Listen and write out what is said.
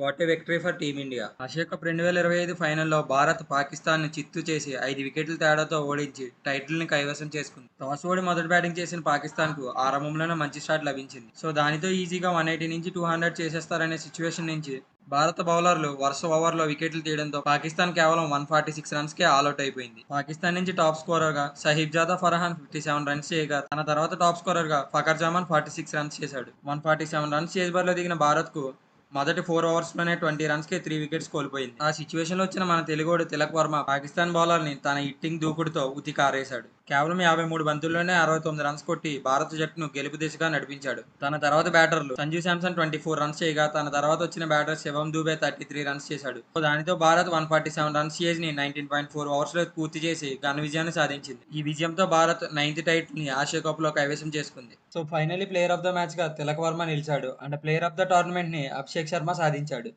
What a victory for team India. Asia cup 2025 ఫైనల్లో భారత్ పాకిస్తాన్‌ని చిత్తు చేసి 5 వికెట్ల తేడాతో ఓడించి టైటిల్‌ని కైవసం చేసుకుంది. టాస్ ఓడి మొదట బ్యాటింగ్ చేసిన పాకిస్తాన్‌కు ఆరంభంలోనే మంచి స్టార్ట్ లభించింది. దానితో ఈజీగా 180 నుంచి 200 చేసేస్తారనే సిచ్యువేషన్ నుంచి భారత బౌలర్లు వరుస ఓవర్‌లో వికెట్లు తీయడంతో పాకిస్తాన్ కేవలం 146 రన్స్‌కే ఆలౌట్ అయిపోయింది. పాకిస్తాన్ నుంచి టాప్ స్కోరర్‌గా సహీబ్జాదా ఫర్హాన్ 57 రన్స్ చేయగా తన తర్వాత టాప్ స్కోరర్‌గా ఫఖర్ జమాన్ 46 రన్స్ చేశాడు. 147 రన్స్ చేజ్ బరిలో దిగిన భారత్‌కు మొదటి 4 ఓవర్స్‌లోనే 20 రన్స్‌కే 3 వికెట్స్ కోల్పోయింది. ఆ సిచ్యువేషన్‌లో వచ్చిన మన తెలుగోడు తిలక్ వర్మ పాకిస్తాన్ బౌలర్‌ని తన హిట్టింగ్ దూకుడుతో ఉతికారేశాడు. కేవలం 53 బంతుల్లోనే 69 రన్స్ కొట్టి భారత జట్టును గెలుపు దిశగా నడిపించాడు. తన తర్వాత బ్యాటర్లు సంజు శాంసన్ 24 రన్స్ చేయగా తన తర్వాత వచ్చిన బ్యాటర్ శివం దూబే 33 రన్స్ చేశాడు. దానితో భారత్ 147 రన్స్ చేజ్‌ని 19.4 ఓవర్స్‌లో పూర్తి చేసి ఘన విజయాన్ని సాధించింది. ఈ విజయంతో భారత్ 9th టైటిల్‌ని ఆసియా కప్‌లో కైవసం చేసుకుంది. ఫైనల్లీ ప్లేయర్ ఆఫ్ ద మ్యాచ్‌గా తిలక్ వర్మ నిలిచాడు. అండ్ ప్లేయర్ ఆఫ్ ద టోర్నమెంట్‌ని అభిషేక్ శర్మ సాధించాడు.